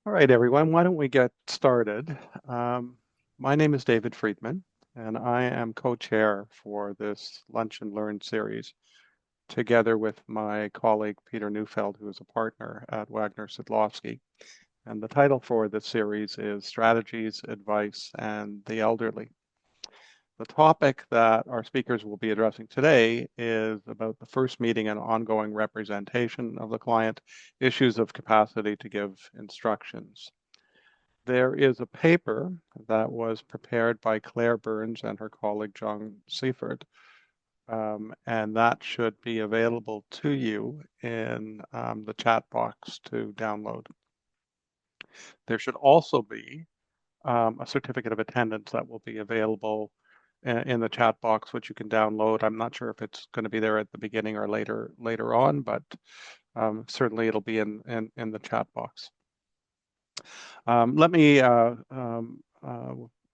All right, everyone, why don't we get started? Um, my name is David Friedman, and I am co-chair for this Lunch and Learn series, together with my colleague Peter Neufeld, who is a partner at Wagner Sidlowski. And the title for this series is Strategies, Advice, and the Elderly. The topic that our speakers will be addressing today is about the first meeting and ongoing representation of the client, issues of capacity to give instructions. There is a paper that was prepared by Claire Burns and her colleague John Seifert, and that should be available to you in the chat box to download. There should also be a certificate of attendance that will be available in the chat box, which you can download. I'm not sure if it's going to be there at the beginning or later on, but certainly it'll be in the chat box. Let me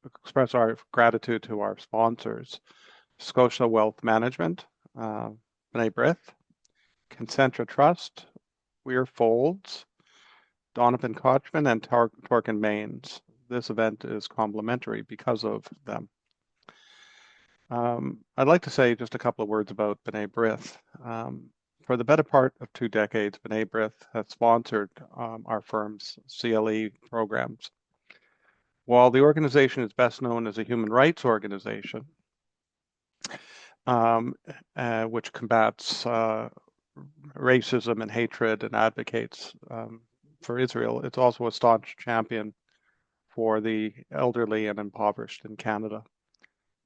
express our gratitude to our sponsors: Scotia Wealth Management, B'nai B'rith, Concentra Trust, Weir Folds, Donovan Kochman, and Torkin Mains. This event is complimentary because of them. I'd like to say just a couple of words about B'nai B'rith. For the better part of 2 decades, B'nai B'rith has sponsored our firm's CLE programs. While the organization is best known as a human rights organization, which combats racism and hatred and advocates for Israel, it's also a staunch champion for the elderly and impoverished in Canada.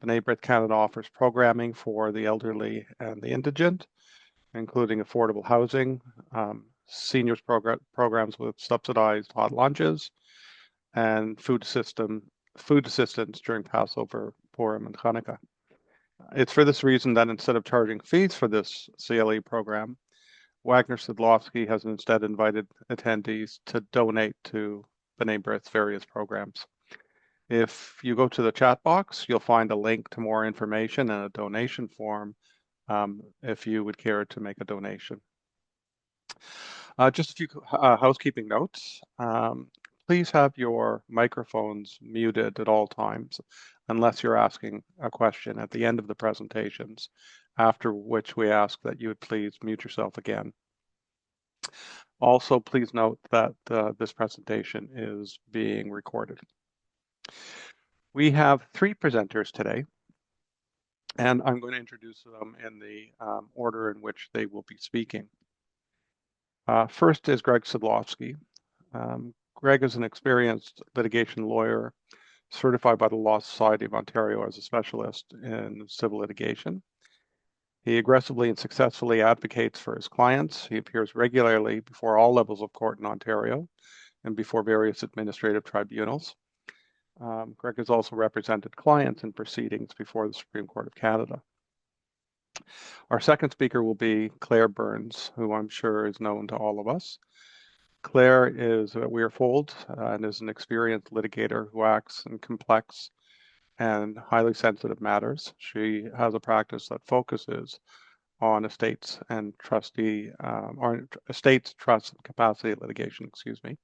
B'nai B'rith Canada offers programming for the elderly and the indigent, including affordable housing, seniors programs with subsidized hot lunches, and food assistance during Passover, Purim, and Hanukkah. It's for this reason that instead of charging fees for this CLE program, Wagner Sidlowski has instead invited attendees to donate to B'nai B'rith's various programs. If you go to the chat box, you'll find a link to more information and a donation form if you would care to make a donation. Just a few housekeeping notes. Please have your microphones muted at all times unless you're asking a question at the end of the presentations, after which we ask that you would please mute yourself again. Also, please note that this presentation is being recorded. We have 3 presenters today, and I'm going to introduce them in the order in which they will be speaking. First is Greg Sidlowski. Greg is an experienced litigation lawyer, certified by the Law Society of Ontario as a specialist in civil litigation. He aggressively and successfully advocates for his clients. He appears regularly before all levels of court in Ontario and before various administrative tribunals. Greg has also represented clients in proceedings before the Supreme Court of Canada. Our second speaker will be Claire Burns, who I'm sure is known to all of us. Claire is at Weir Folds and is an experienced litigator who acts in complex and highly sensitive matters. She has a practice that focuses on estates and trustee, or estates, trust, and capacity litigation, excuse me.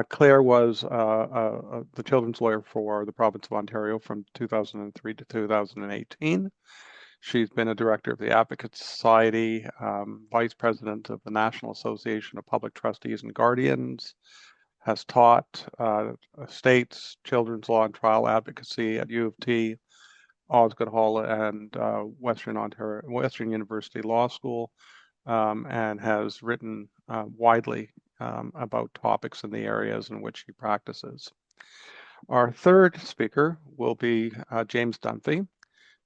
Claire was the children's lawyer for the province of Ontario from 2003 to 2018. She's been a director of the Advocate Society, vice president of the National Association of Public Trustees and Guardians, has taught estates, children's law and trial advocacy at U of T, Osgoode Hall, and Western University Law School, and has written widely about topics in the areas in which he practices. Our third speaker will be James Dunphy.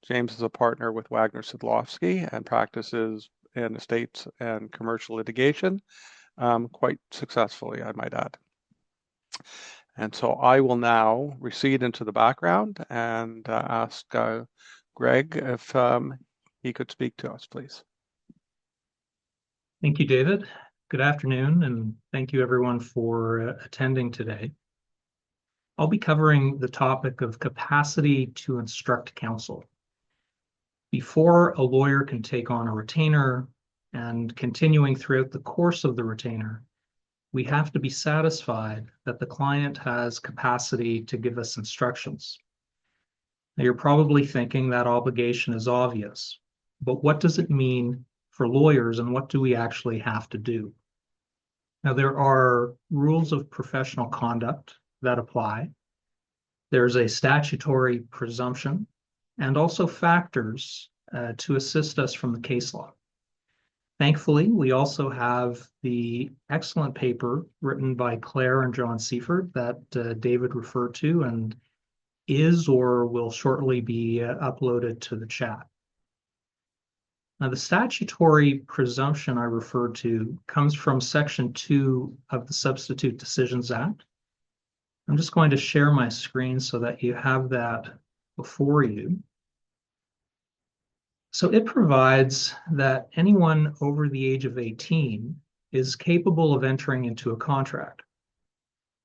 James is a partner with Wagner Sidlowski and practices in estates and commercial litigation quite successfully, I might add. And so I will now recede into the background and ask Greg if he could speak to us, please. Thank you, David. Good afternoon, and thank you everyone for attending today. I'll be covering the topic of capacity to instruct counsel. Before a lawyer can take on a retainer and continuing throughout the course of the retainer, we have to be satisfied that the client has capacity to give us instructions. Now, you're probably thinking that obligation is obvious, but what does it mean for lawyers and what do we actually have to do? Now, there are rules of professional conduct that apply. There's a statutory presumption and also factors to assist us from the case law. Thankfully, we also have the excellent paper written by Claire and John Seifert that David referred to and is or will shortly be uploaded to the chat. Now, the statutory presumption I referred to comes from Section 2 of the Substitute Decisions Act. I'm just going to share my screen so that you have that before you. So it provides that anyone over the age of 18 is capable of entering into a contract.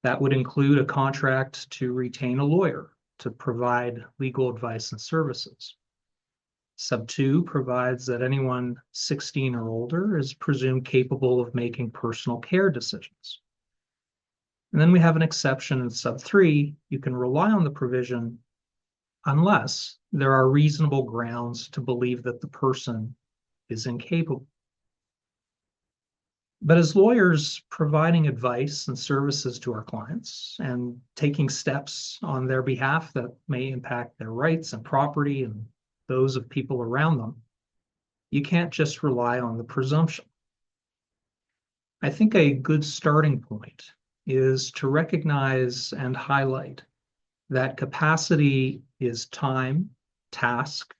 That would include a contract to retain a lawyer to provide legal advice and services. Sub 2 provides that anyone 16 or older is presumed capable of making personal care decisions. And then we have an exception in Sub 3. You can rely on the provision unless there are reasonable grounds to believe that the person is incapable. But as lawyers providing advice and services to our clients and taking steps on their behalf that may impact their rights and property and those of people around them, you can't just rely on the presumption. I think a good starting point is to recognize and highlight that capacity is time, task,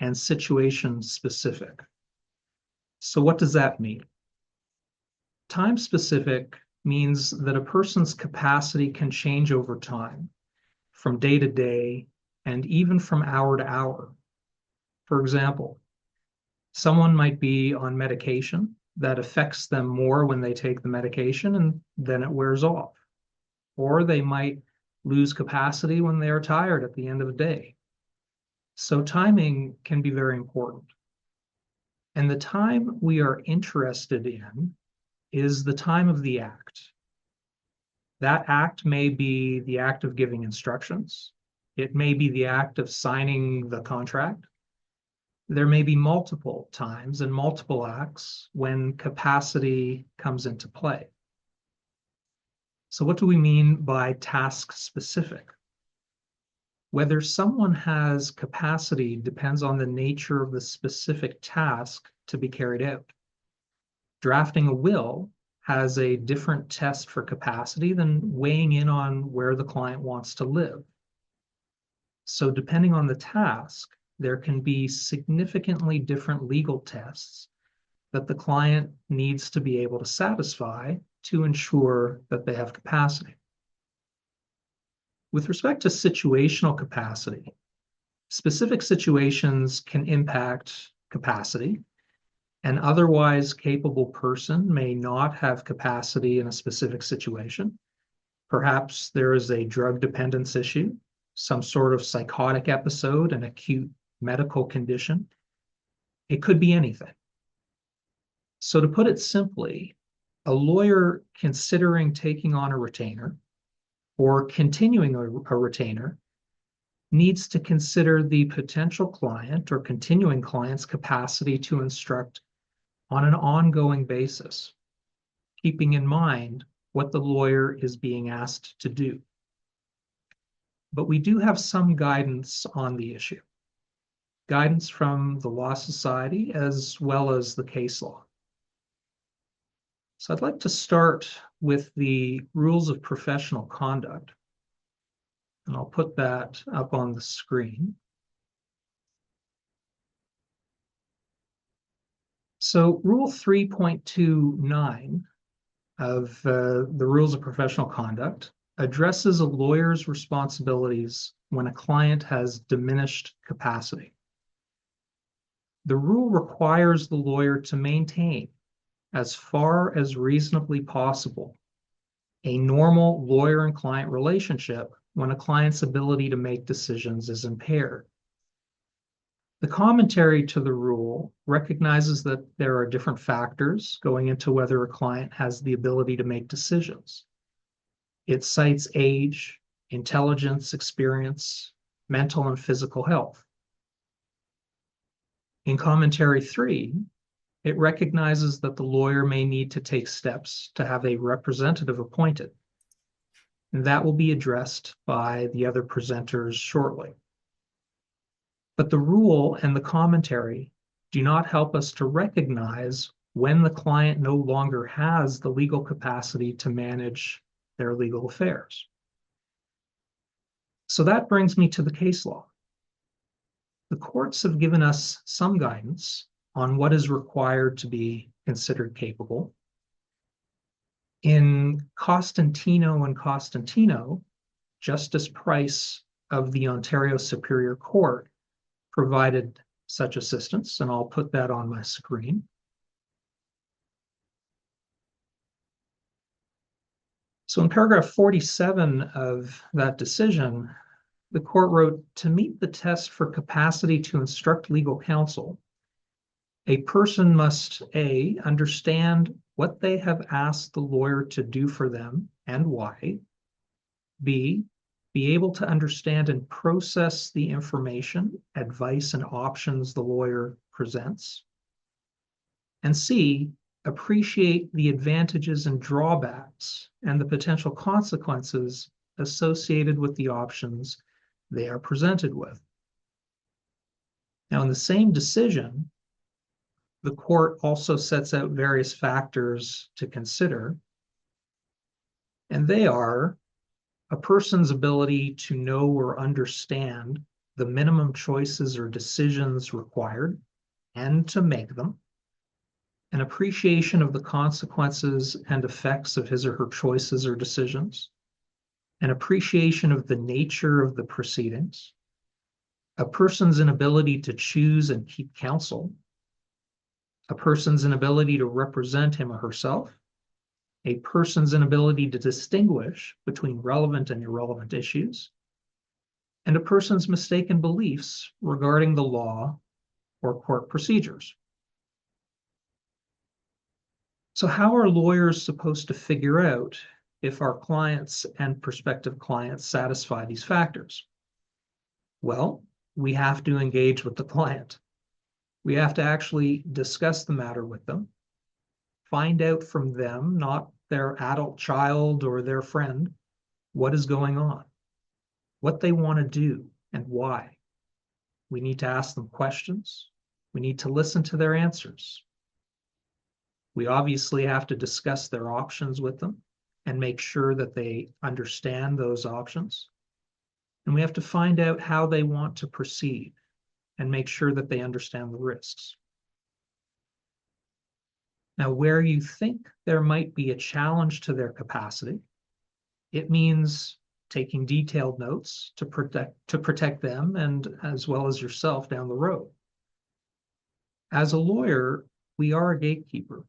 and situation specific. So what does that mean? Time specific means that a person's capacity can change over time, from day to day, and even from hour to hour. For example, someone might be on medication that affects them more when they take the medication and then it wears off. Or they might lose capacity when they are tired at the end of the day. So timing can be very important. And the time we are interested in is the time of the act. That act may be the act of giving instructions. It may be the act of signing the contract. There may be multiple times and multiple acts when capacity comes into play. So what do we mean by task specific? Whether someone has capacity depends on the nature of the specific task to be carried out. Drafting a will has a different test for capacity than weighing in on where the client wants to live. So depending on the task, there can be significantly different legal tests that the client needs to be able to satisfy to ensure that they have capacity. With respect to situational capacity, specific situations can impact capacity. An otherwise capable person may not have capacity in a specific situation. Perhaps there is a drug dependence issue, some sort of psychotic episode, an acute medical condition. It could be anything. So to put it simply, a lawyer considering taking on a retainer or continuing a retainer needs to consider the potential client or continuing client's capacity to instruct on an ongoing basis, keeping in mind what the lawyer is being asked to do. But we do have some guidance on the issue, guidance from the Law Society as well as the case law. So I'd like to start with the rules of professional conduct, and I'll put that up on the screen. So Rule 3.29 of the Rules of Professional Conduct addresses a lawyer's responsibilities when a client has diminished capacity. The rule requires the lawyer to maintain, as far as reasonably possible, a normal lawyer and client relationship when a client's ability to make decisions is impaired. The commentary to the rule recognizes that there are different factors going into whether a client has the ability to make decisions. It cites age, intelligence, experience, mental and physical health. In commentary 3, it recognizes that the lawyer may need to take steps to have a representative appointed. And that will be addressed by the other presenters shortly. But the rule and the commentary do not help us to recognize when the client no longer has the legal capacity to manage their legal affairs. So that brings me to the case law. The courts have given us some guidance on what is required to be considered capable. In Costantino and Costantino, Justice Price of the Ontario Superior Court provided such assistance, and I'll put that on my screen. So in paragraph 47 of that decision, the court wrote, to meet the test for capacity to instruct legal counsel, a person must A, understand what they have asked the lawyer to do for them and why, B, be able to understand and process the information, advice, and options the lawyer presents, and C, appreciate the advantages and drawbacks and the potential consequences associated with the options they are presented with. Now, in the same decision, the court also sets out various factors to consider, and they are a person's ability to know or understand the minimum choices or decisions required and to make them, an appreciation of the consequences and effects of his or her choices or decisions, an appreciation of the nature of the proceedings, a person's inability to choose and keep counsel, a person's inability to represent him or herself, a person's inability to distinguish between relevant and irrelevant issues, and a person's mistaken beliefs regarding the law or court procedures. So how are lawyers supposed to figure out if our clients and prospective clients satisfy these factors? Well, we have to engage with the client. We have to actually discuss the matter with them, find out from them, not their adult child or their friend, what is going on, what they want to do, and why. We need to ask them questions. We need to listen to their answers. We obviously have to discuss their options with them and make sure that they understand those options. And we have to find out how they want to proceed and make sure that they understand the risks. Now, where you think there might be a challenge to their capacity, it means taking detailed notes to protect them and as well as yourself down the road. As a lawyer, we are a gatekeeper,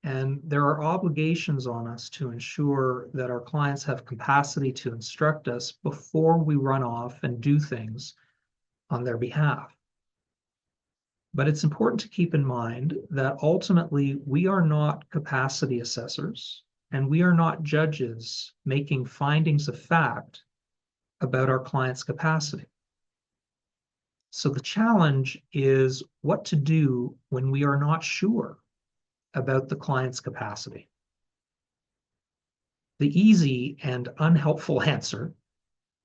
and there are obligations on us to ensure that our clients have capacity to instruct us before we run off and do things on their behalf. But it's important to keep in mind that ultimately we are not capacity assessors and we are not judges making findings of fact about our client's capacity. So the challenge is what to do when we are not sure about the client's capacity. The easy and unhelpful answer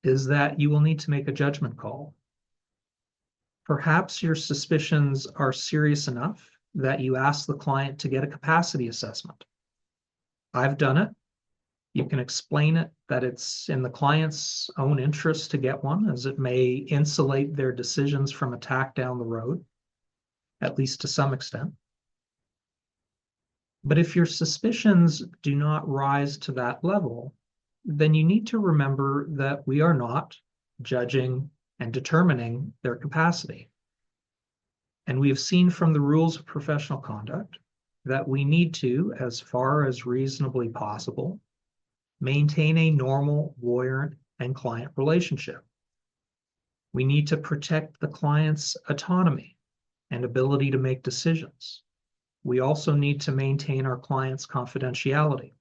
is that you will need to make a judgment call. Perhaps your suspicions are serious enough that you ask the client to get a capacity assessment. I've done it. You can explain it that it's in the client's own interest to get one, as it may insulate their decisions from attack down the road, at least to some extent. But if your suspicions do not rise to that level, then you need to remember that we are not judging and determining their capacity. And we have seen from the rules of professional conduct that we need to, as far as reasonably possible, maintain a normal lawyer and client relationship. We need to protect the client's autonomy and ability to make decisions. We also need to maintain our client's confidentiality.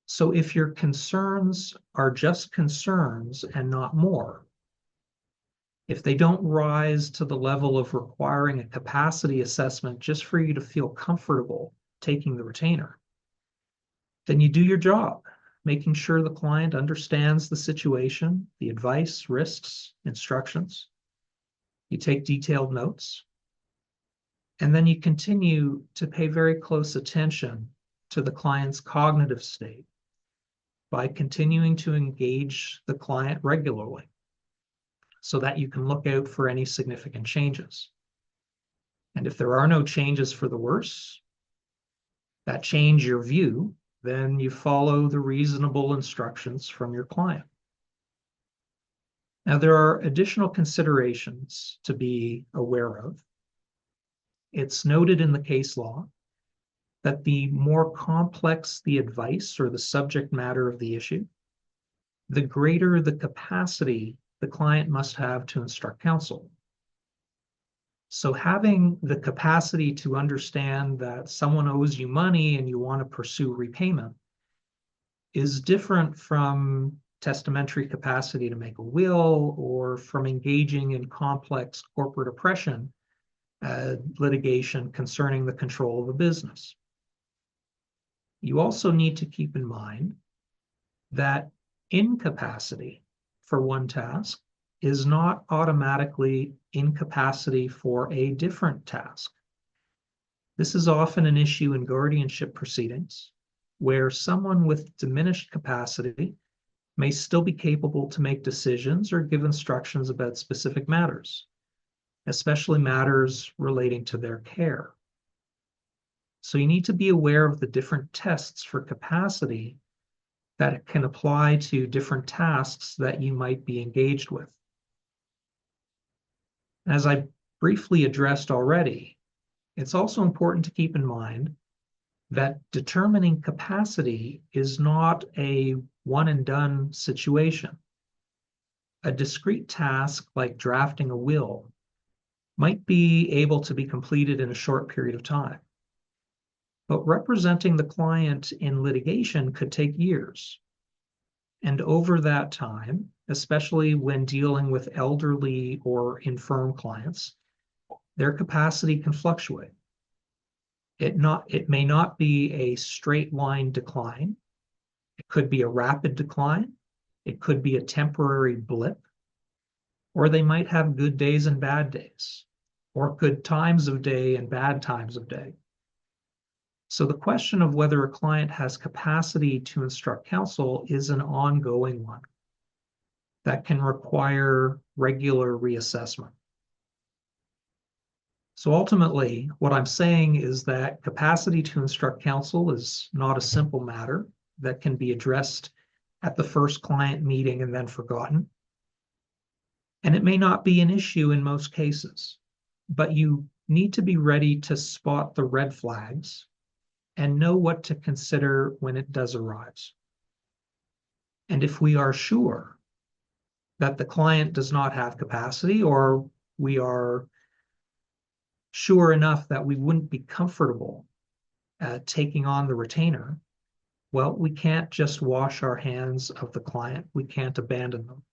So if your concerns are just concerns and not more, if they don't rise to the level of requiring a capacity assessment just for you to feel comfortable taking the retainer, then you do your job, making sure the client understands the situation, the advice, risks, instructions. You take detailed notes, and then you continue to pay very close attention to the client's cognitive state by continuing to engage the client regularly so that you can look out for any significant changes. And if there are no changes for the worse that change your view, then you follow the reasonable instructions from your client. Now, there are additional considerations to be aware of. It's noted in the case law that the more complex the advice or the subject matter of the issue, the greater the capacity the client must have to instruct counsel. So having the capacity to understand that someone owes you money and you want to pursue repayment is different from testamentary capacity to make a will or from engaging in complex corporate oppression litigation concerning the control of a business. You also need to keep in mind that incapacity for one task is not automatically incapacity for a different task. This is often an issue in guardianship proceedings, where someone with diminished capacity may still be capable to make decisions or give instructions about specific matters, especially matters relating to their care. So you need to be aware of the different tests for capacity that can apply to different tasks that you might be engaged with. As I briefly addressed already, it's also important to keep in mind that determining capacity is not a one and done situation. A discrete task like drafting a will might be able to be completed in a short period of time. But representing the client in litigation could take years. And over that time, especially when dealing with elderly or infirm clients, their capacity can fluctuate. It may not be a straight line decline. It could be a rapid decline. It could be a temporary blip, or they might have good days and bad days, or good times of day and bad times of day. So the question of whether a client has capacity to instruct counsel is an ongoing one that can require regular reassessment. So ultimately, what I'm saying is that capacity to instruct counsel is not a simple matter that can be addressed at the first client meeting and then forgotten. And it may not be an issue in most cases, but you need to be ready to spot the red flags and know what to consider when it does arise. And if we are sure that the client does not have capacity, or we are sure enough that we wouldn't be comfortable taking on the retainer, well, we can't just wash our hands of the client. We can't abandon them.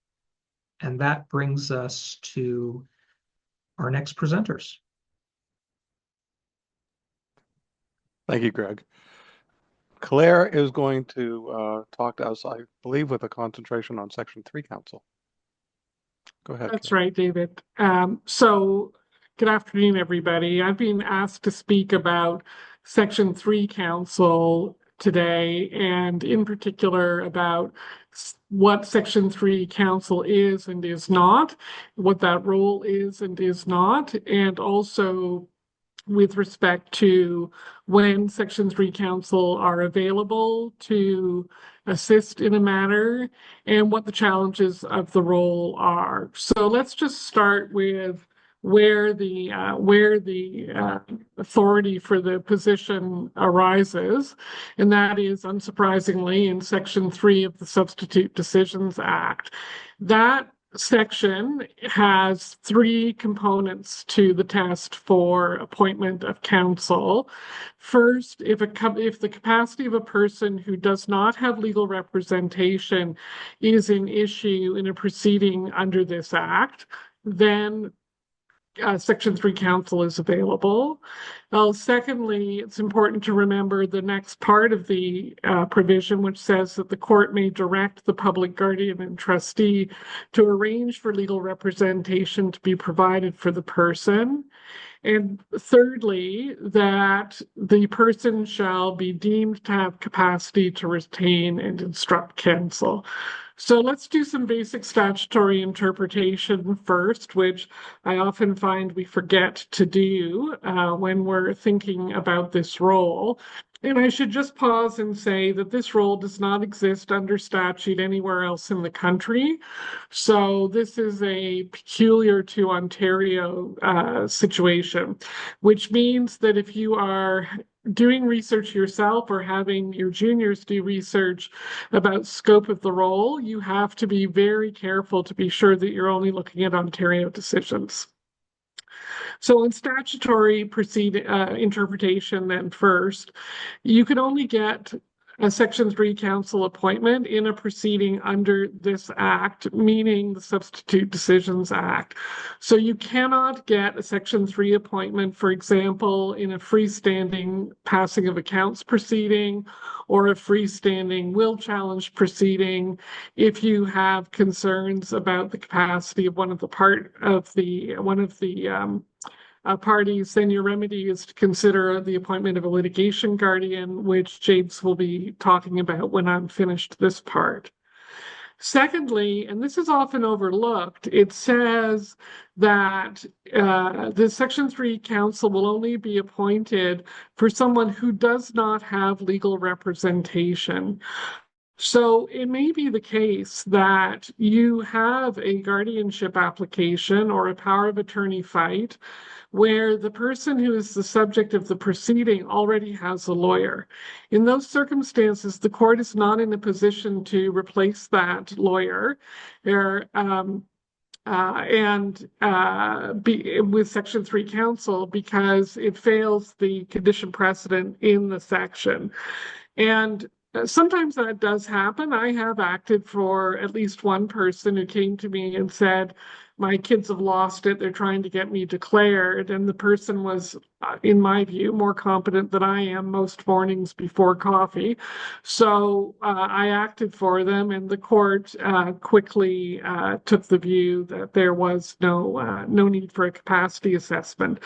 And that brings us to our next presenters. Thank you, Greg. Claire is going to talk to us, I believe, with a concentration on Section 3 counsel. Go ahead. That's right, David. So good afternoon, everybody. I've been asked to speak about Section 3 counsel today, and in particular about what Section 3 counsel is and is not, what that role is and is not, and also with respect to when Section 3 counsel are available to assist in a matter and what the challenges of the role are. So let's just start with where the authority for the position arises, and that is unsurprisingly in Section 3 of the Substitute Decisions Act. That section has three components to the test for appointment of counsel. First, if the capacity of a person who does not have legal representation is an issue in a proceeding under this act, then Section 3 counsel is available. Secondly, it's important to remember the next part of the provision, which says that the court may direct the public guardian and trustee to arrange for legal representation to be provided for the person. And thirdly, that the person shall be deemed to have capacity to retain and instruct counsel. So let's do some basic statutory interpretation first, which I often find we forget to do when we're thinking about this role. And I should just pause and say that this role does not exist under statute anywhere else in the country. So this is a peculiar to Ontario situation, which means that if you are doing research yourself or having your juniors do research about scope of the role, you have to be very careful to be sure that you're only looking at Ontario decisions. So in statutory interpretation, then first, you can only get a Section 3 counsel appointment in a proceeding under this act, meaning the Substitute Decisions Act. So you cannot get a Section 3 appointment, for example, in a freestanding passing of accounts proceeding or a freestanding will challenge proceeding if you have concerns about the capacity of one of the parties, then your remedy is to consider the appointment of a litigation guardian, which James will be talking about when I'm finished this part. Secondly, and this is often overlooked, it says that the Section 3 counsel will only be appointed for someone who does not have legal representation. So it may be the case that you have a guardianship application or a power of attorney fight where the person who is the subject of the proceeding already has a lawyer. In those circumstances, the court is not in a position to replace that lawyer with Section 3 counsel because it fails the condition precedent in the section. And sometimes that does happen. I have acted for at least one person who came to me and said, my kids have lost it. They're trying to get me declared. And the person was, in my view, more competent than I am most mornings before coffee. So I acted for them, and the court quickly took the view that there was no need for a capacity assessment,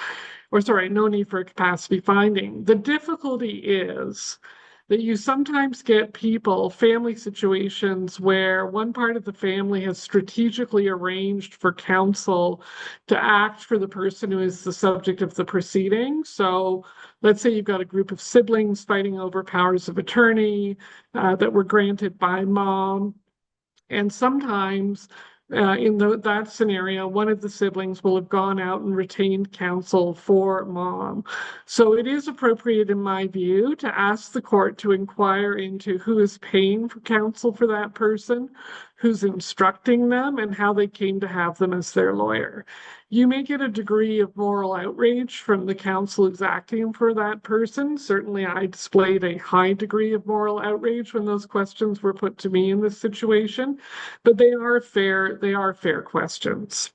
no need for a capacity finding. The difficulty is that you sometimes get family situations where one part of the family has strategically arranged for counsel to act for the person who is the subject of the proceeding. So let's say you've got a group of siblings fighting over powers of attorney that were granted by mom. And sometimes in that scenario, one of the siblings will have gone out and retained counsel for mom. So it is appropriate, in my view, to ask the court to inquire into who is paying for counsel for that person, who's instructing them, and how they came to have them as their lawyer. You may get a degree of moral outrage from the counsel who's acting for that person. Certainly, I displayed a high degree of moral outrage when those questions were put to me in this situation, but they are fair questions.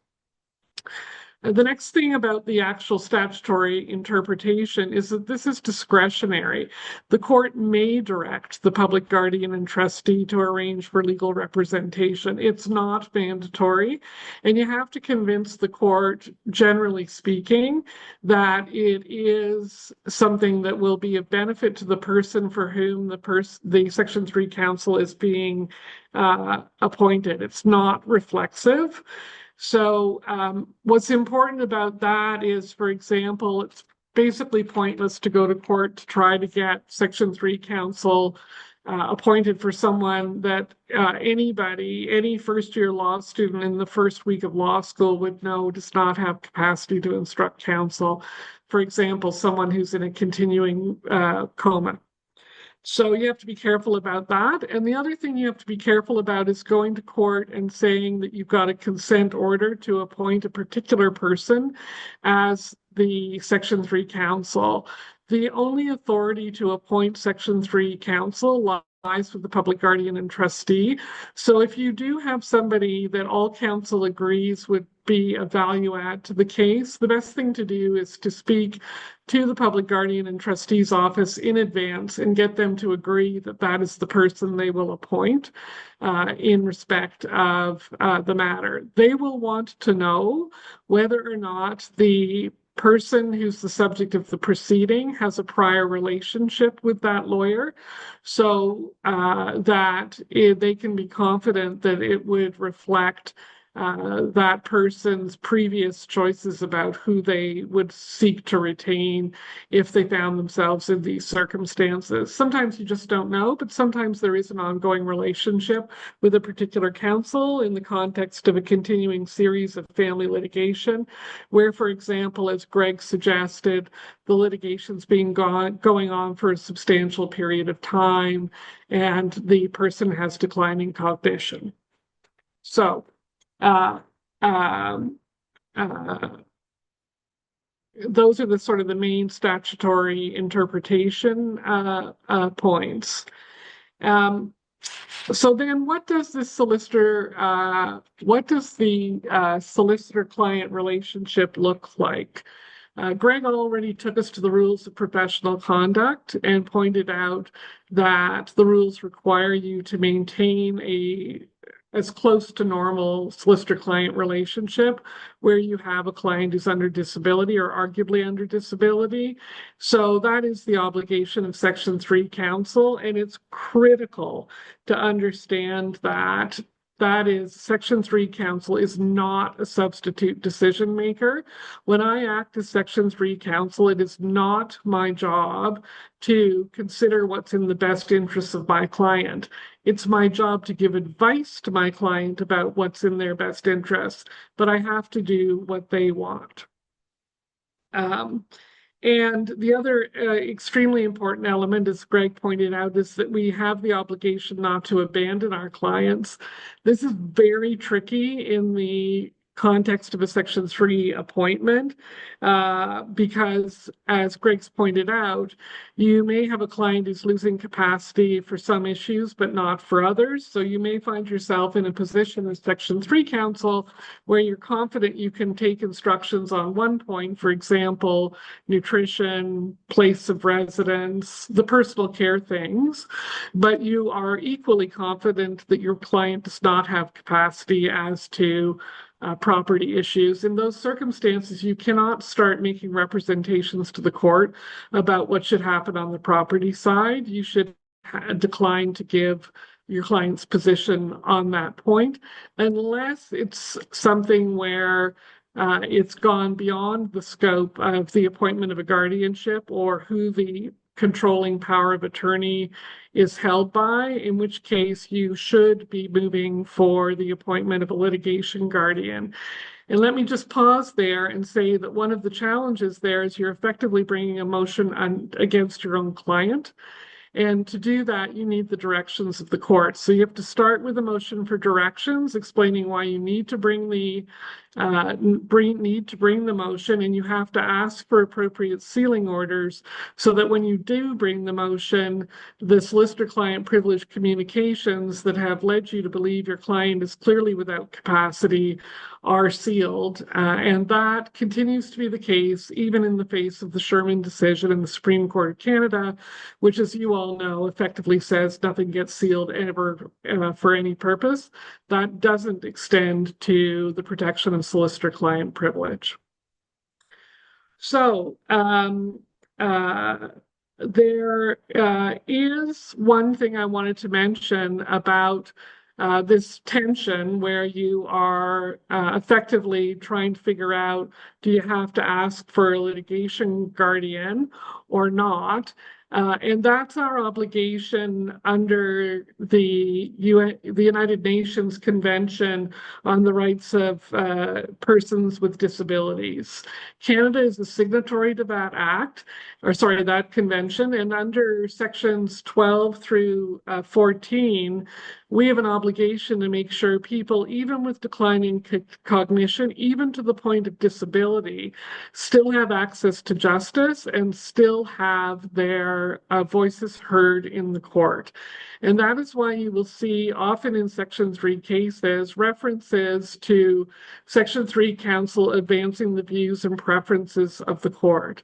The next thing about the actual statutory interpretation is that this is discretionary. The court may direct the public guardian and trustee to arrange for legal representation. It's not mandatory, and you have to convince the court, generally speaking, that it is something that will be of benefit to the person for whom the Section 3 counsel is being appointed. It's not reflexive. So what's important about that is, for example, it's basically pointless to go to court to try to get Section 3 counsel appointed for someone that any first-year law student in the first week of law school would know does not have capacity to instruct counsel. For example, someone who's in a continuing coma. So you have to be careful about that. And the other thing you have to be careful about is going to court and saying that you've got a consent order to appoint a particular person as the Section 3 counsel. The only authority to appoint Section 3 counsel lies with the Public Guardian and Trustee. So if you do have somebody that all counsel agrees would be a value add to the case, the best thing to do is to speak to the Public Guardian and Trustee's office in advance and get them to agree that that is the person they will appoint in respect of the matter. They will want to know whether or not the person who's the subject of the proceeding has a prior relationship with that lawyer, so that they can be confident that it would reflect that person's previous choices about who they would seek to retain if they found themselves in these circumstances. Sometimes you just don't know, but sometimes there is an ongoing relationship with a particular counsel in the context of a continuing series of family litigation, where, for example, as Greg suggested, the litigation's been going on for a substantial period of time and the person has declining cognition. So uh, um, uh, those are the sort of the main statutory interpretation points. So then what does the solicitor-client relationship look like? Greg already took us to the rules of professional conduct and pointed out that the rules require you to maintain as close to normal solicitor-client relationship where you have a client who's under disability or arguably under disability. So that is the obligation of Section 3 counsel, and it's critical to understand that Section 3 counsel is not a substitute decision maker. When I act as Section 3 counsel, it is not my job to consider what's in the best interests of my client. It's my job to give advice to my client about what's in their best interests, but I have to do what they want. And the other extremely important element, as Greg pointed out, is that we have the obligation not to abandon our clients. This is very tricky in the context of a Section 3 appointment because, as Greg's pointed out, you may have a client who's losing capacity for some issues, but not for others. So you may find yourself in a position as Section 3 counsel where you're confident you can take instructions on one point, for example, nutrition, place of residence, the personal care things, but you are equally confident that your client does not have capacity as to property issues. In those circumstances, you cannot start making representations to the court about what should happen on the property side. You should decline to give your client's position on that point, unless it's something where it's gone beyond the scope of the appointment of a guardianship or who the controlling power of attorney is held by, in which case you should be moving for the appointment of a litigation guardian. And let me just pause there and say that one of the challenges there is you're effectively bringing a motion against your own client. And to do that, you need the directions of the court. So you have to start with a motion for directions, explaining why you need to bring the motion, and you have to ask for appropriate sealing orders so that when you do bring the motion, the solicitor-client privilege communications that have led you to believe your client is clearly without capacity are sealed. And that continues to be the case even in the face of the Sherman decision in the Supreme Court of Canada, which, as you all know, effectively says nothing gets sealed ever for any purpose. That doesn't extend to the protection of solicitor-client privilege. So there is one thing I wanted to mention about this tension where you are effectively trying to figure out, do you have to ask for a litigation guardian or not? And that's our obligation under the United Nations Convention on the Rights of Persons with Disabilities. Canada is a signatory to that act, or sorry, that convention, and under sections 12 through 14, we have an obligation to make sure people, even with declining cognition, even to the point of disability, still have access to justice and still have their voices heard in the court. And that is why you will see often in Section 3 cases references to Section 3 counsel advancing the views and preferences of the court.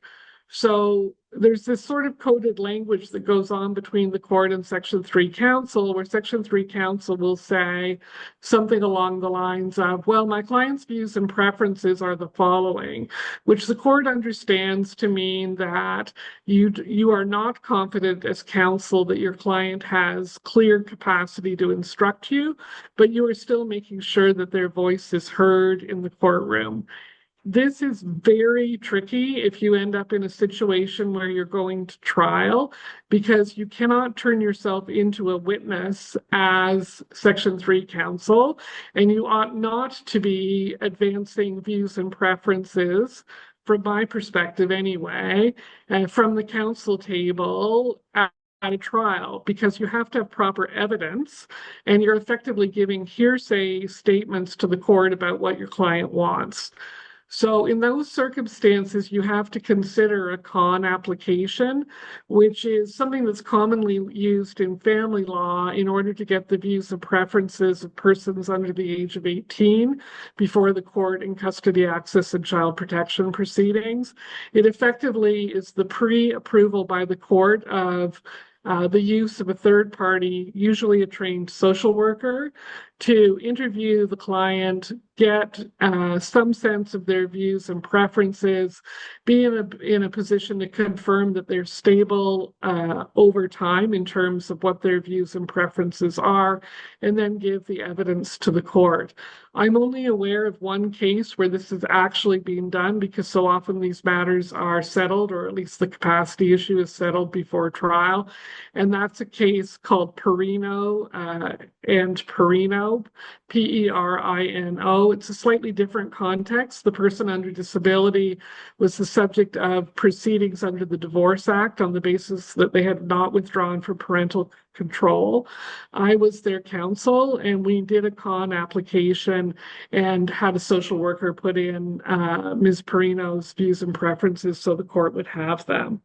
So there's this sort of coded language that goes on between the court and Section 3 counsel, where Section 3 counsel will say something along the lines of, well, my client's views and preferences are the following, which the court understands to mean that you are not confident as counsel that your client has clear capacity to instruct you, but you are still making sure that their voice is heard in the courtroom. This is very tricky if you end up in a situation where you're going to trial, because you cannot turn yourself into a witness as Section 3 counsel, and you ought not to be advancing views and preferences, from my perspective anyway, from the counsel table at a trial, because you have to have proper evidence and you're effectively giving hearsay statements to the court about what your client wants. So in those circumstances, you have to consider a con application, which is something that's commonly used in family law in order to get the views and preferences of persons under the age of 18 before the court in custody access and child protection proceedings. It effectively is the pre-approval by the court of the use of a third party, usually a trained social worker, to interview the client, get some sense of their views and preferences, be in a position to confirm that they're stable over time in terms of what their views and preferences are, and then give the evidence to the court. I'm only aware of one case where this is actually being done, because so often these matters are settled, or at least the capacity issue is settled before trial. And that's a case called Perino and Perino, Perino. It's a slightly different context. The person under disability was the subject of proceedings under the Divorce Act on the basis that they had not withdrawn from parental control. I was their counsel, and we did a con application and had a social worker put in Ms. Perino's views and preferences so the court would have them.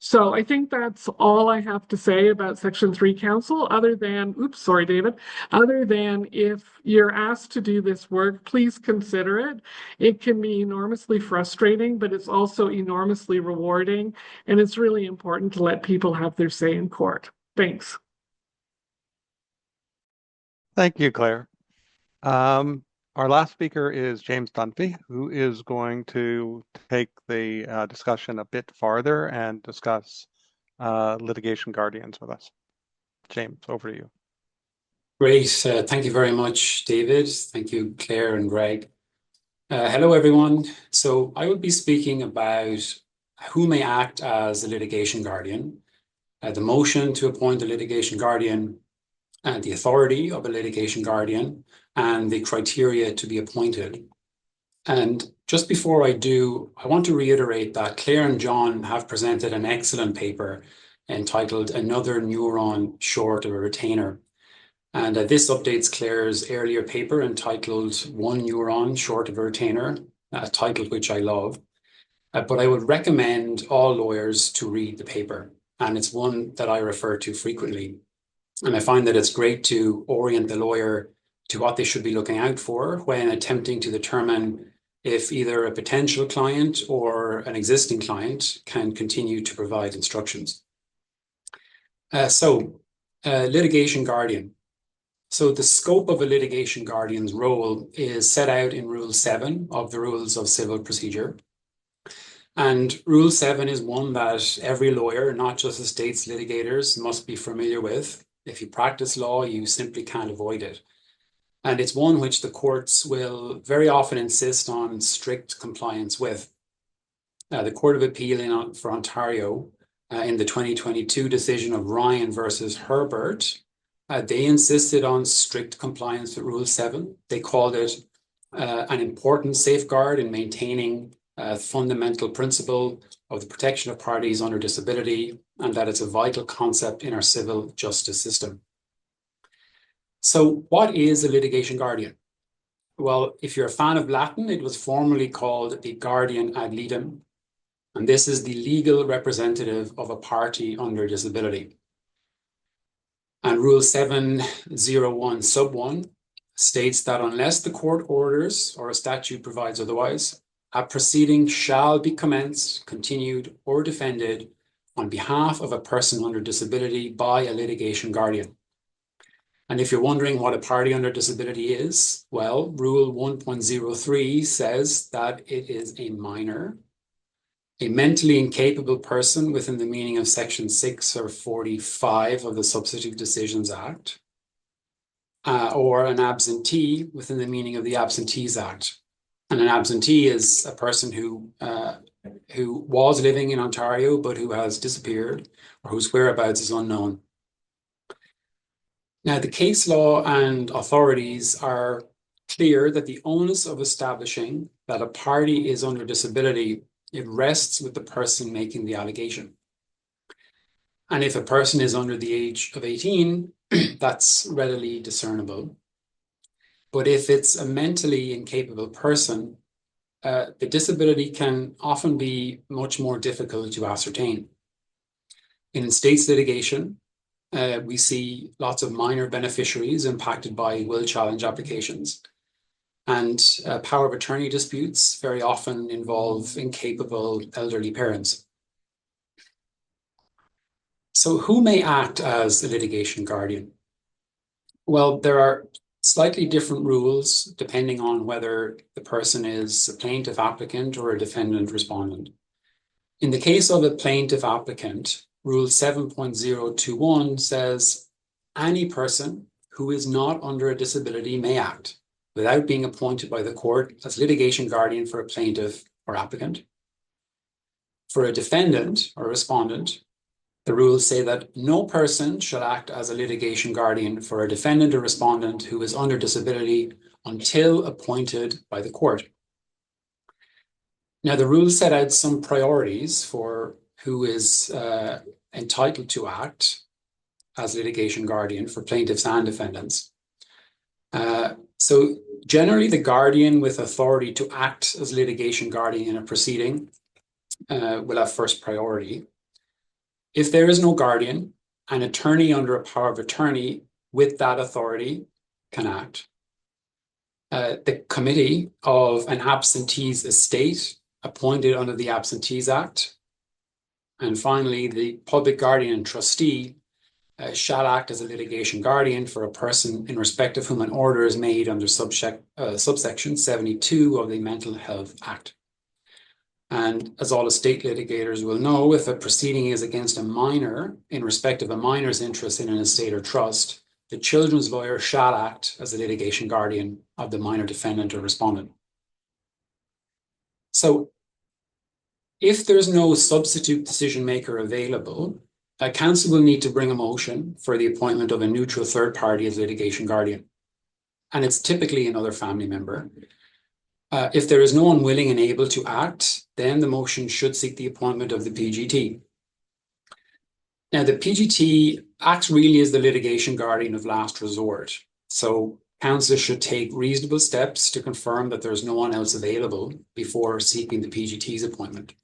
So I think that's all I have to say about Section 3 counsel, other than, oops, sorry, David, other than if you're asked to do this work, please consider it. It can be enormously frustrating, but it's also enormously rewarding. And it's really important to let people have their say in court. Thanks. Thank you, Claire. Our last speaker is James Dunphy, who is going to take the discussion a bit farther and discuss litigation guardians with us. James, over to you. Great. Thank you very much, David. Thank you, Claire and Greg. Hello, everyone. So I will be speaking about who may act as a litigation guardian, the motion to appoint a litigation guardian, and the authority of a litigation guardian, and the criteria to be appointed. And just before I do, I want to reiterate that Claire and John have presented an excellent paper entitled Another Neuron Short of a Retainer. And this updates Claire's earlier paper entitled One Neuron Short of a Retainer, a title which I love. But I would recommend all lawyers to read the paper, and it's one that I refer to frequently. And I find that it's great to orient the lawyer to what they should be looking out for when attempting to determine if either a potential client or an existing client can continue to provide instructions. Litigation guardian. So the scope of a litigation guardian's role is set out in Rule 7 of the Rules of Civil Procedure. And Rule 7 is one that every lawyer, not just estates litigators, must be familiar with. If you practice law, you simply can't avoid it. And it's one which the courts will very often insist on strict compliance with. the Court of Appeal for Ontario, in the 2022 decision of Ryan versus Herbert, they insisted on strict compliance with Rule 7. They called it an important safeguard in maintaining a fundamental principle of the protection of parties under disability, and that it's a vital concept in our civil justice system. So what is a litigation guardian? Well, if you're a fan of Latin, it was formerly called the guardian ad litem, and this is the legal representative of a party under disability. And Rule 701 sub 1 states that unless the court orders or a statute provides otherwise, a proceeding shall be commenced, continued, or defended on behalf of a person under disability by a litigation guardian. And if you're wondering what a party under disability is, well, Rule 1.03 says that it is a minor, a mentally incapable person within the meaning of Section 6 or 45 of the Substantive Decisions Act, or an absentee within the meaning of the Absentees Act. And an absentee is a person who was living in Ontario but who has disappeared or whose whereabouts is unknown. Now, the case law and authorities are clear that the onus of establishing that a party is under disability, it rests with the person making the allegation. And if a person is under the age of 18, that's readily discernible. But if it's a mentally incapable person, the disability can often be much more difficult to ascertain. In states litigation, we see lots of minor beneficiaries impacted by will challenge applications. And power of attorney disputes very often involve incapable elderly parents. So who may act as a litigation guardian? Well, there are slightly different rules depending on whether the person is a plaintiff applicant or a defendant respondent. In the case of a plaintiff applicant, Rule 7.021 says any person who is not under a disability may act without being appointed by the court as litigation guardian for a plaintiff or applicant. For a defendant or respondent, the rules say that no person shall act as a litigation guardian for a defendant or respondent who is under disability until appointed by the court. Now, the rules set out some priorities for who is entitled to act as litigation guardian for plaintiffs and defendants. So generally, the guardian with authority to act as litigation guardian in a proceeding will have first priority. If there is no guardian, an attorney under a power of attorney with that authority can act. The committee of an absentee's estate appointed under the Absentees Act. And finally, the Public Guardian and Trustee shall act as a litigation guardian for a person in respect of whom an order is made under subsection 72 of the Mental Health Act. And as all estate litigators will know, if a proceeding is against a minor in respect of a minor's interest in an estate or trust, the children's lawyer shall act as a litigation guardian of the minor defendant or respondent. So if there's no substitute decision maker available, counsel will need to bring a motion for the appointment of a neutral third party as litigation guardian. And it's typically another family member. If there is no one willing and able to act, then the motion should seek the appointment of the PGT. Now, the PGT acts really as the litigation guardian of last resort. So counsel should take reasonable steps to confirm that there's no one else available before seeking the PGT's appointment.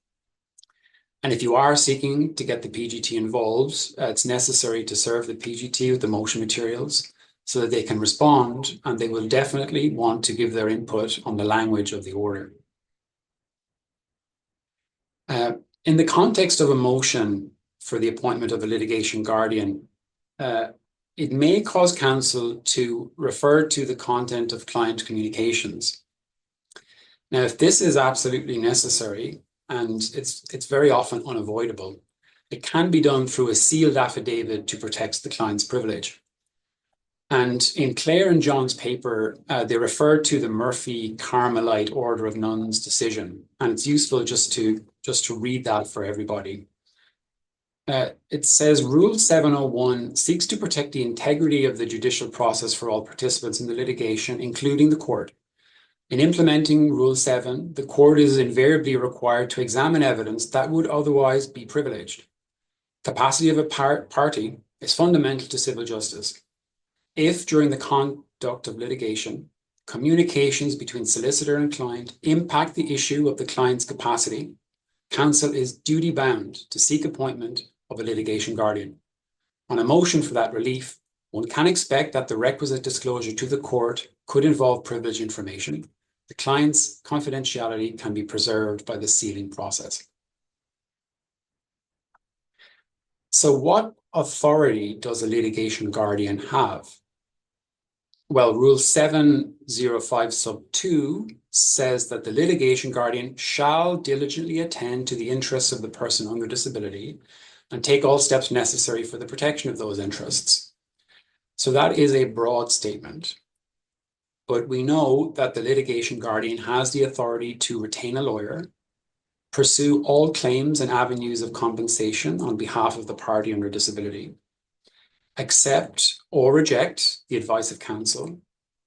And if you are seeking to get the PGT involved, it's necessary to serve the PGT with the motion materials so that they can respond, and they will definitely want to give their input on the language of the order. In the context of a motion for the appointment of a litigation guardian, it may cause counsel to refer to the content of client communications. Now, if this is absolutely necessary, and it's very often unavoidable, it can be done through a sealed affidavit to protect the client's privilege. And in Claire and John's paper, they refer to the Murphy Carmelite Order of Nuns decision. And it's useful just to just to read that for everybody. It says Rule 701 seeks to protect the integrity of the judicial process for all participants in the litigation, including the court. In implementing Rule 7, the court is invariably required to examine evidence that would otherwise be privileged. Capacity of a party is fundamental to civil justice. If, during the conduct of litigation, communications between solicitor and client impact the issue of the client's capacity, counsel is duty-bound to seek appointment of a litigation guardian. On a motion for that relief, one can expect that the requisite disclosure to the court could involve privileged information. The client's confidentiality can be preserved by the sealing process. So what authority does a litigation guardian have? Well, Rule 705 sub 2 says that the litigation guardian shall diligently attend to the interests of the person under disability and take all steps necessary for the protection of those interests. So that is a broad statement. But we know that the litigation guardian has the authority to retain a lawyer, pursue all claims and avenues of compensation on behalf of the party under disability, accept or reject the advice of counsel,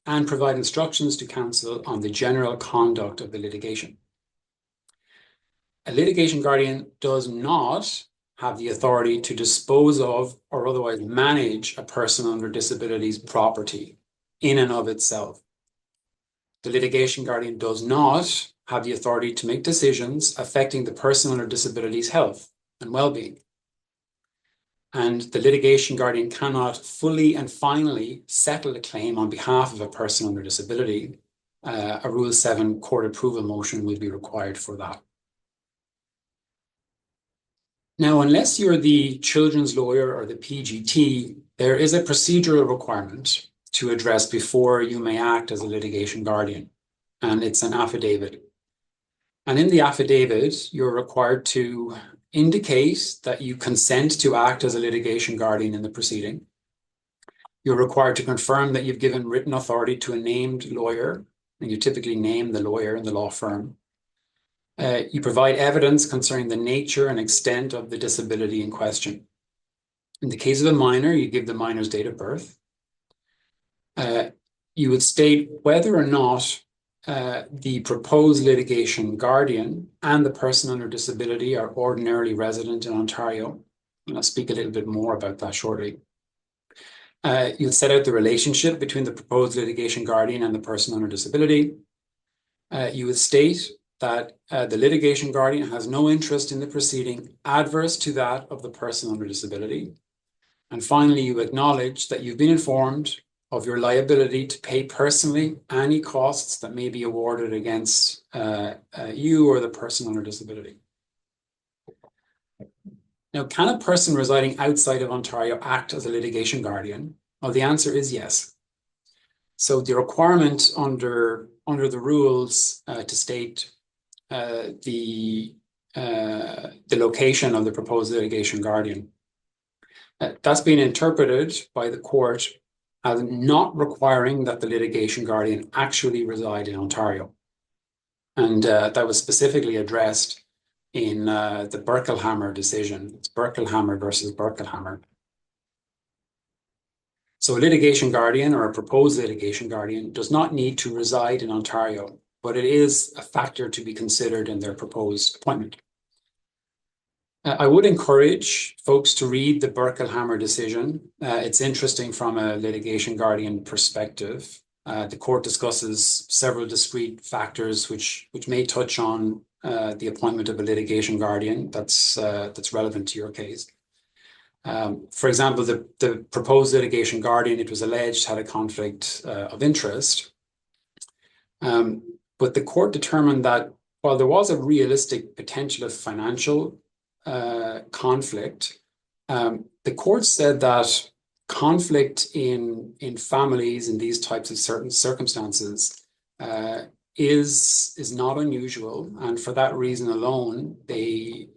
and provide instructions to counsel on the general conduct of the litigation. A litigation guardian does not have the authority to dispose of or otherwise manage a person under disability's property in and of itself. The litigation guardian does not have the authority to make decisions affecting the person under disability's health and well-being. And the litigation guardian cannot fully and finally settle a claim on behalf of a person under disability. A Rule 7 court approval motion will be required for that. Now, unless you're the children's lawyer or the PGT, there is a procedural requirement to address before you may act as a litigation guardian, and it's an affidavit. And in the affidavit, you're required to indicate that you consent to act as a litigation guardian in the proceeding. You're required to confirm that you've given written authority to a named lawyer, and you typically name the lawyer in the law firm. You provide evidence concerning the nature and extent of the disability in question. In the case of a minor, you give the minor's date of birth. You would state whether or not the proposed litigation guardian and the person under disability are ordinarily resident in Ontario. And I'll speak a little bit more about that shortly. You'll set out the relationship between the proposed litigation guardian and the person under disability. You would state that the litigation guardian has no interest in the proceeding adverse to that of the person under disability. And finally, you acknowledge that you've been informed of your liability to pay personally any costs that may be awarded against you or the person under disability. Now, can a person residing outside of Ontario act as a litigation guardian? Well, the answer is yes. So the requirement under the rules to state the location of the proposed litigation guardian, that's been interpreted by the court as not requiring that the litigation guardian actually reside in Ontario. And that was specifically addressed in the Berkelhammer decision. It's Berkelhammer versus Berkelhammer. So a litigation guardian or a proposed litigation guardian does not need to reside in Ontario, but it is a factor to be considered in their proposed appointment. I would encourage folks to read the Berkelhammer decision. It's interesting from a litigation guardian perspective. The court discusses several discrete factors which may touch on the appointment of a litigation guardian that's relevant to your case. For example, the proposed litigation guardian, it was alleged, had a conflict of interest. But the court determined that while there was a realistic potential of financial conflict, the court said that conflict in families in these types of certain circumstances is not unusual, and for that reason alone, they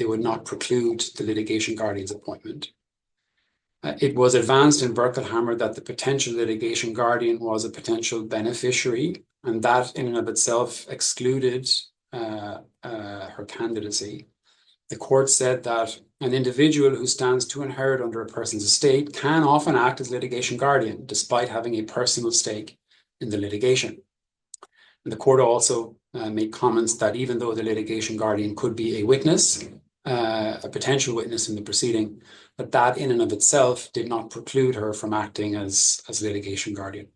would not preclude the litigation guardian's appointment. It was advanced in Berkelhammer that the potential litigation guardian was a potential beneficiary, and that in and of itself excluded her candidacy, the court said that an individual who stands to inherit under a person's estate can often act as litigation guardian, despite having a personal stake in the litigation. And the court also made comments that even though the litigation guardian could be a witness, a potential witness in the proceeding, but that in and of itself did not preclude her from acting as litigation guardian.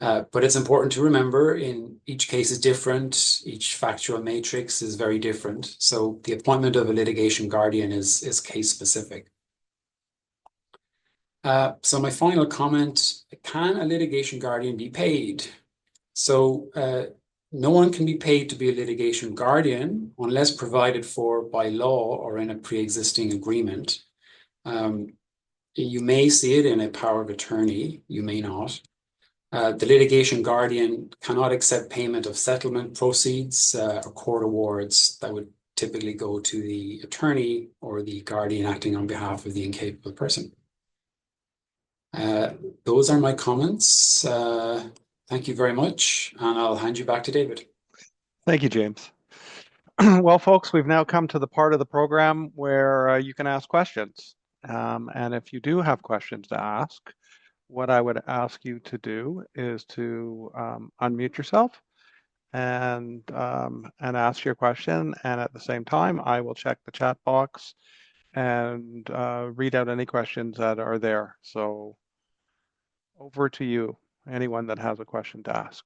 But it's important to remember in each case is different. Each factual matrix is very different. So the appointment of a litigation guardian is case specific. So my final comment, can a litigation guardian be paid? So no one can be paid to be a litigation guardian unless provided for by law or in a pre-existing agreement. You may see it in a power of attorney, you may not. The litigation guardian cannot accept payment of settlement proceeds or court awards that would typically go to the attorney or the guardian acting on behalf of the incapable person. Those are my comments. Thank you very much, and I'll hand you back to David. Thank you, James. Well, folks, we've now come to the part of the program where you can ask questions. And if you do have questions to ask, what I would ask you to do is to unmute yourself and ask your question. And at the same time, I will check the chat box and read out any questions that are there. So over to you, anyone that has a question to ask.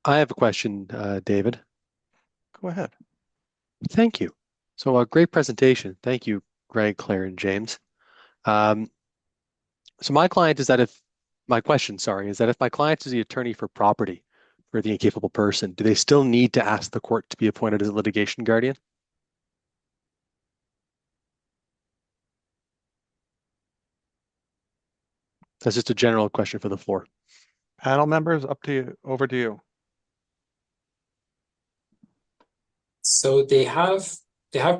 I have a question, David. Go ahead. Thank you. So a great presentation. Thank you, Greg, Claire, and James. So my question, is that if my client is the attorney for property for the incapable person, do they still need to ask the court to be appointed as a litigation guardian? That's just a general question for the floor. Panel members, up to you. Over to you. So they have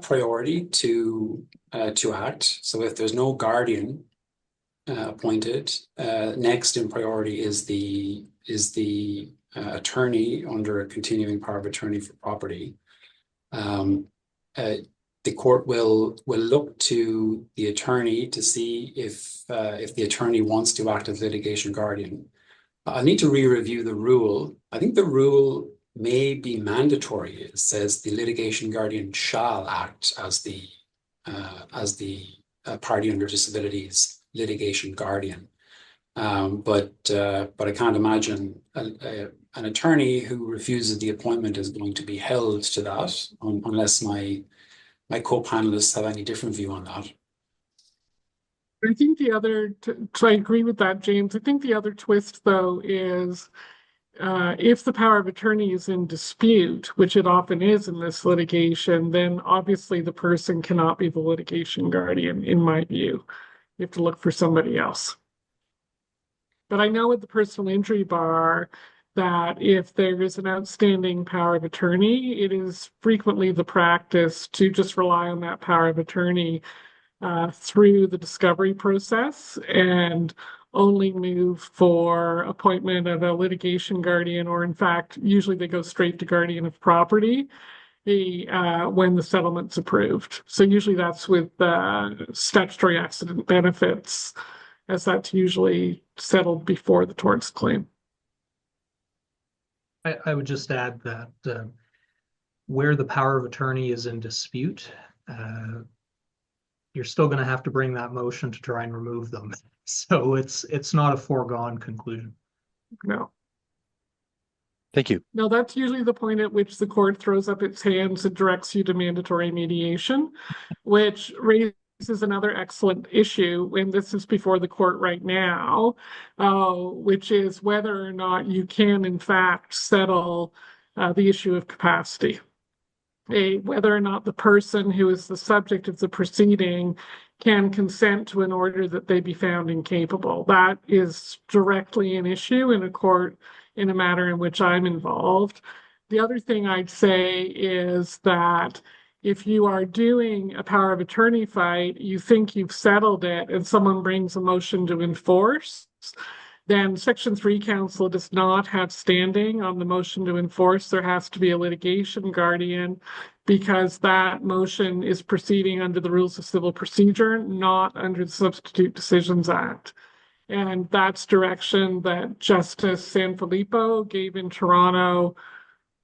priority to act. So if there's no guardian appointed, next in priority is the attorney under a continuing power of attorney for property. The court will look to the attorney to see if the attorney wants to act as litigation guardian. I need to re-review the rule. I think the rule may be mandatory. It says the litigation guardian shall act as the party under disabilities litigation guardian. But I can't imagine an attorney who refuses the appointment is going to be held to that unless my co-panelists have any different view on that. I think the other, I agree with that, James. I think the other twist, though, is if the power of attorney is in dispute, which it often is in this litigation, then obviously the person cannot be the litigation guardian, in my view. You have to look for somebody else. But I know with the personal injury bar that if there is an outstanding power of attorney, it is frequently the practice to just rely on that power of attorney through the discovery process and only move for appointment of a litigation guardian, or in fact, usually they go straight to guardian of property when the settlement's approved. So usually that's with statutory accident benefits, as that's usually settled before the torts claim. I would just add that where the power of attorney is in dispute, you're still going to have to bring that motion to try and remove them. So it's not a foregone conclusion. No. Thank you. No, that's usually the point at which the court throws up its hands and directs you to mandatory mediation, which raises another excellent issue, and this is before the court right now, which is whether or not you can, in fact, settle the issue of capacity. Whether or not the person who is the subject of the proceeding can consent to an order that they be found incapable. That is directly an issue in a court in a matter in which I'm involved. The other thing I'd say is that If you are doing a power of attorney fight, you think you've settled it, and someone brings a motion to enforce, then Section 3 counsel does not have standing on the motion to enforce. There has to be a litigation guardian because that motion is proceeding under the rules of civil procedure, not under the Substitute Decisions Act. And that's direction that Justice Sanfilippo gave in Toronto,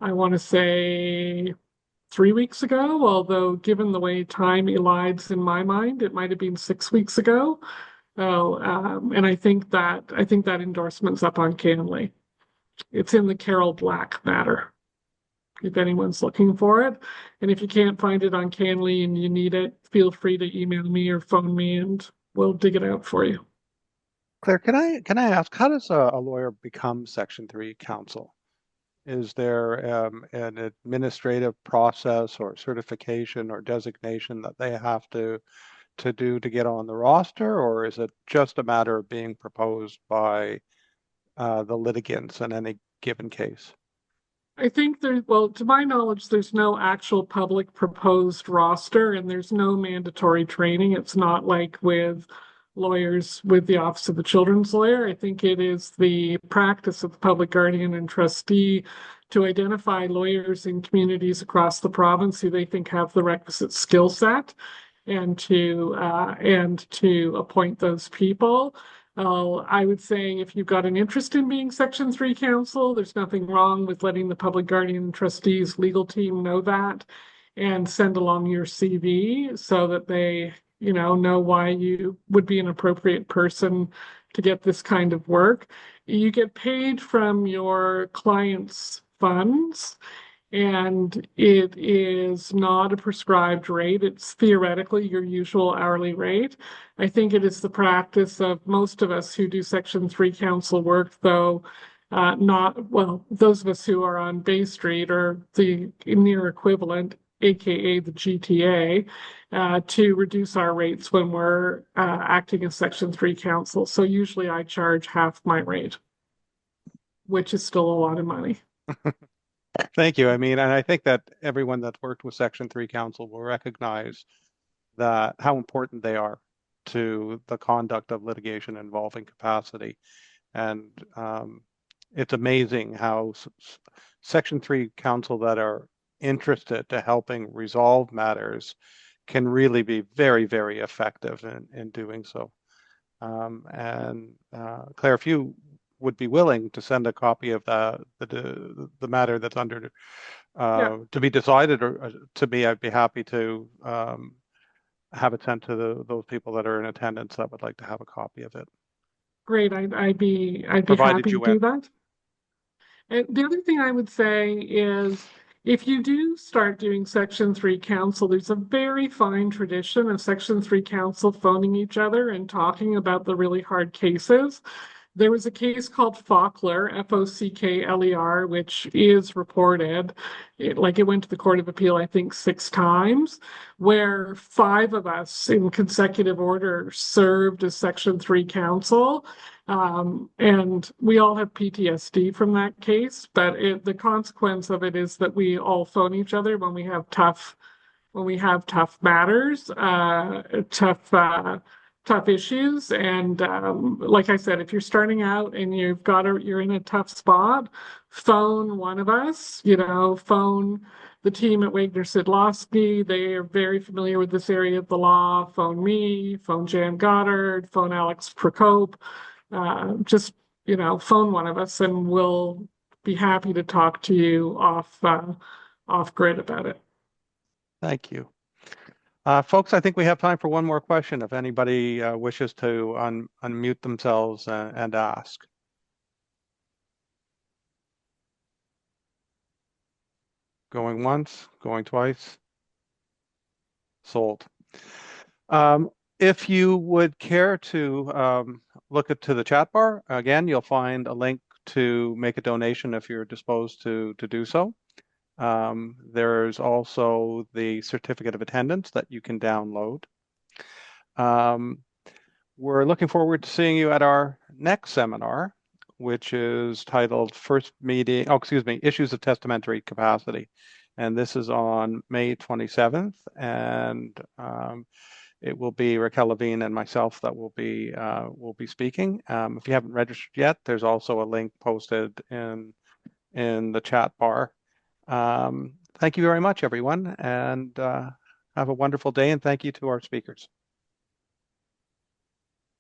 I want to say 3 weeks ago, although given the way time elides in my mind, it might have been 6 weeks ago. Oh, and I think that endorsement's up on Canley. It's in the Carol Black matter, if anyone's looking for it. And if you can't find it on Canley and you need it, feel free to email me or phone me and we'll dig it out for you. Claire, can I ask, how does a lawyer become Section 3 counsel? Is there an administrative process or certification or designation that they have to do to get on the roster, or is it just a matter of being proposed by the litigants in any given case? I think well, to my knowledge, there's no actual public proposed roster and there's no mandatory training. It's not like with lawyers with the Office of the Children's Lawyer. I think it is the practice of the Public Guardian and Trustee to identify lawyers in communities across the province who they think have the requisite skill set and to appoint those people. I would say if you've got an interest in being Section 3 counsel, there's nothing wrong with letting the Public Guardian and Trustees legal team know that and send along your CV so that they, know why you would be an appropriate person to get this kind of work. You get paid from your client's funds, and it is not a prescribed rate. It's theoretically your usual hourly rate. I think it is the practice of most of us who do Section 3 counsel work, though those of us who are on Bay Street or the near equivalent, aka the GTA, to reduce our rates when we're acting as Section 3 counsel. So usually I charge half my rate, which is still a lot of money. Thank you. I mean, and I think that everyone that's worked with Section 3 counsel will recognize that how important they are to the conduct of litigation involving capacity. And it's amazing how Section 3 counsel that are interested to helping resolve matters can really be very, very effective in doing so. Claire, if you would be willing to send a copy of the matter that's under to be decided or to me, I'd be happy to have it sent to those people that are in attendance that would like to have a copy of it. Great, I'd be Provided happy you to do win. that. And the other thing I would say is if you do start doing Section 3 counsel, there's a very fine tradition of Section 3 counsel phoning each other and talking about the really hard cases. There was a case called Fockler, Fockler, which is reported. It went to the Court of Appeal, I think, 6 times, where 5 of us in consecutive order served as Section 3 counsel. And we all have PTSD from that case, but the consequence of it is that we all phone each other when we have tough matters, tough issues. And like I said, if you're starting out and you're in a tough spot, phone one of us, phone the team at Wagner Sidlowski. They are very familiar with this area of the law. Phone me, phone Jan Goddard, phone Alex Procope. Just, phone one of us and we'll be happy to talk to you off grid about it. Thank you. Folks, I think we have time for one more question if anybody wishes to unmute themselves and ask. Going once, going twice. Sold. If you would care to look to the chat bar, again, you'll find a link to make a donation if you're disposed to do so. There's also the certificate of attendance that you can download. We're looking forward to seeing you at our next seminar, which is titled Issues of Testamentary Capacity. and this is on May 27th, and it will be Raquel Levine and myself that will be speaking. If you haven't registered yet, there's also a link posted in the chat bar. Thank you very much, everyone, and have a wonderful day, and thank you to our speakers.